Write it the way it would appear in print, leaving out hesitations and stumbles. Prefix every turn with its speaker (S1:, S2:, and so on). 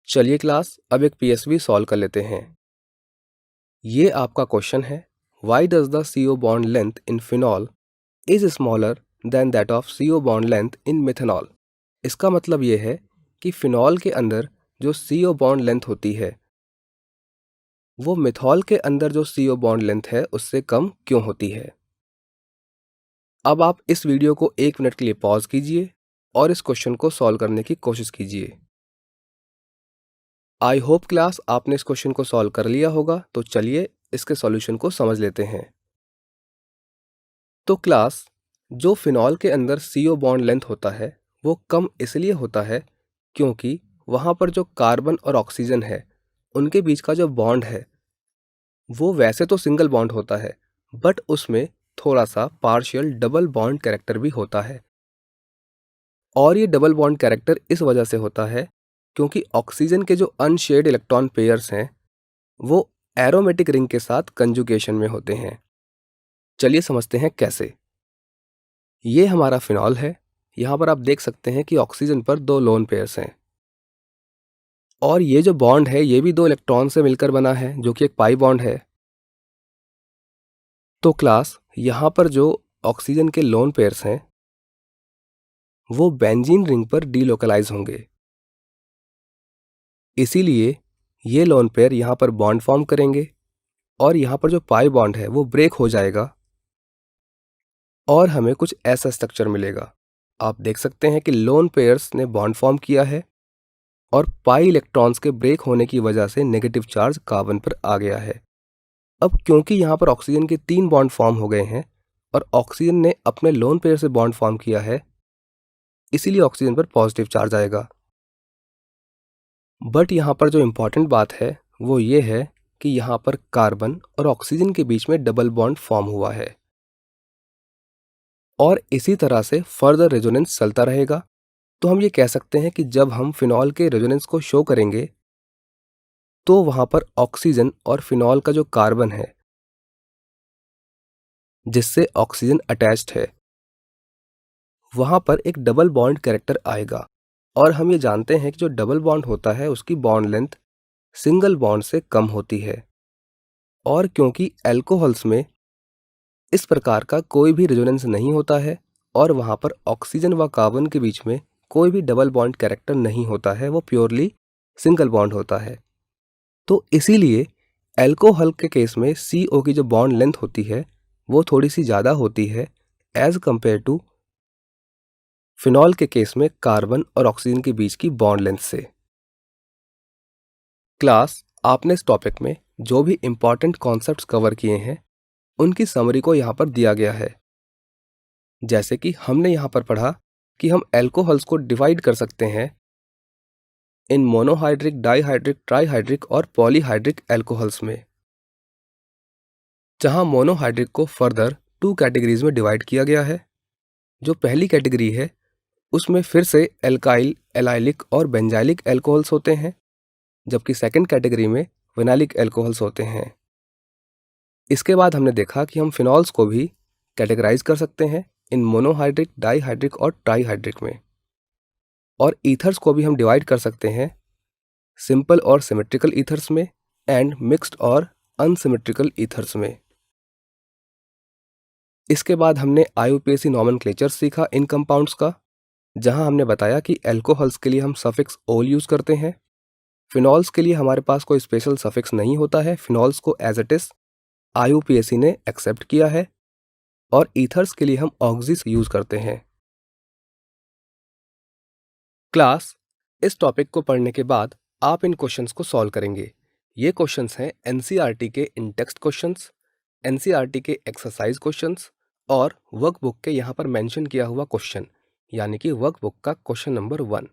S1: चलिए क्लास, अब एक पीएसवी सॉल्व कर लेते हैं। ये आपका क्वेश्चन है, why does the CO bond length in phenol is smaller than that of CO bond length in methanol. इसका मतलब ये है कि फिनॉल के अंदर जो CO बॉन्ड लेंथ होती है वो मिथॉल के अंदर जो CO बॉन्ड लेंथ है उससे कम क्यों होती है। अब आप इस वीडियो को 1 मिनट के लिए पॉज कीजिए और इस क्वेश्चन को सॉल्व करने की कोशिश कीजिए। आई होप क्लास आपने इस क्वेश्चन को सॉल्व कर लिया होगा, तो चलिए इसके सॉल्यूशन को समझ लेते हैं। तो क्लास, जो फिनॉल के अंदर CO बॉन्ड लेंथ होता है वो कम इसलिए होता है क्योंकि वहाँ पर जो कार्बन और ऑक्सीजन है उनके बीच का जो बॉन्ड है वो वैसे तो सिंगल बॉन्ड होता है, बट उसमें थोड़ा सा पार्शियल डबल बॉन्ड कैरेक्टर भी होता है। और ये डबल बॉन्ड कैरेक्टर इस वजह से होता है क्योंकि ऑक्सीजन के जो अनशेयर्ड इलेक्ट्रॉन पेयर्स हैं वो एरोमेटिक रिंग के साथ कंजुगेशन में होते हैं। चलिए समझते हैं कैसे। ये हमारा फिनॉल है। यहाँ पर आप देख सकते हैं कि ऑक्सीजन पर 2 लोन पेयर्स हैं और ये जो बॉन्ड है ये भी 2 इलेक्ट्रॉन से मिलकर बना है जो कि एक पाई बॉन्ड है। तो क्लास, यहाँ पर जो ऑक्सीजन के लोन पेयर्स हैं वो बेंजीन रिंग पर डीलोकलाइज होंगे, इसीलिए ये लोन पेयर यहाँ पर बॉन्ड फॉर्म करेंगे और यहाँ पर जो पाई बॉन्ड है वो ब्रेक हो जाएगा और हमें कुछ ऐसा स्ट्रक्चर मिलेगा। आप देख सकते हैं कि लोन पेयर्स ने बॉन्ड फॉर्म किया है और पाई इलेक्ट्रॉन्स के ब्रेक होने की वजह से नेगेटिव चार्ज कार्बन पर आ गया है। अब क्योंकि यहाँ पर ऑक्सीजन के 3 बॉन्ड फॉर्म हो गए हैं और ऑक्सीजन ने अपने लोन पेयर से बॉन्ड फॉर्म किया है, इसीलिए ऑक्सीजन पर पॉजिटिव चार्ज आएगा। बट यहाँ पर जो इम्पॉर्टेंट बात है वो ये है कि यहाँ पर कार्बन और ऑक्सीजन के बीच में डबल बॉन्ड फॉर्म हुआ है और इसी तरह से फर्दर रेजोनेंस चलता रहेगा। तो हम ये कह सकते हैं कि जब हम फिनॉल के रेजोनेंस को शो करेंगे तो वहाँ पर ऑक्सीजन और फिनॉल का जो कार्बन है जिससे ऑक्सीजन अटैच्ड है वहाँ पर एक डबल बॉन्ड कैरेक्टर आएगा और हम ये जानते हैं कि जो डबल बॉन्ड होता है उसकी बॉन्ड लेंथ सिंगल बॉन्ड से कम होती है। और क्योंकि अल्कोहल्स में इस प्रकार का कोई भी रेजोनेंस नहीं होता है और वहाँ पर ऑक्सीजन व कार्बन के बीच में कोई भी डबल बॉन्ड कैरेक्टर नहीं होता है, वो प्योरली सिंगल बॉन्ड होता है। तो इसीलिए अल्कोहल के केस में CO की जो बॉन्ड लेंथ होती है वो थोड़ी सी ज़्यादा होती है एज कंपेयर टू फिनॉल के केस में कार्बन और ऑक्सीजन के बीच की बॉन्ड लेंथ से। क्लास, आपने इस टॉपिक में जो भी इंपॉर्टेंट कॉन्सेप्ट्स कवर किए हैं उनकी समरी को यहाँ पर दिया गया है। जैसे कि हमने यहाँ पर पढ़ा कि हम अल्कोहल्स को डिवाइड कर सकते हैं इन मोनोहाइड्रिक, डाइहाइड्रिक, ट्राइहाइड्रिक और पॉलीहाइड्रिक अल्कोहल्स में, जहाँ मोनोहाइड्रिक को फर्दर 2 कैटेगरीज में डिवाइड किया गया है। जो पहली कैटेगरी है उसमें फिर से एल्काइल, एलाइलिक और बेंजाइलिक अल्कोहल्स होते हैं, जबकि सेकंड कैटेगरी में विनाइलिक अल्कोहल्स होते हैं। इसके बाद हमने देखा कि हम फिनॉल्स को भी कैटेगराइज कर सकते हैं इन मोनोहाइड्रिक, डाइहाइड्रिक और ट्राइहाइड्रिक में, और ईथर्स को भी हम डिवाइड कर सकते हैं सिंपल और सिमेट्रिकल ईथर्स में एंड मिक्स्ड और अनसिमेट्रिकल ईथर्स में। इसके बाद हमने IUPAC नॉमेनक्लेचर सीखा इन कंपाउंड्स का, जहां हमने बताया कि अल्कोहल्स के लिए हम सफिक्स ओल यूज करते हैं, फिनॉल्स के लिए हमारे पास कोई स्पेशल सफिक्स नहीं होता है, फिनॉल्स को एज इट इज IUPAC ने एक्सेप्ट किया है, और ईथर्स के लिए हम ऑक्सीज यूज करते हैं। क्लास, इस टॉपिक को पढ़ने के बाद आप इन क्वेश्चंस को सॉल्व करेंगे। ये क्वेश्चंस हैं NCERT के इन टेक्स्ट क्वेश्चंस, NCERT के एक्सरसाइज क्वेश्चंस और वर्कबुक के यहाँ पर मेंशन किया हुआ क्वेश्चन, यानी कि वर्कबुक का क्वेश्चन नंबर 1।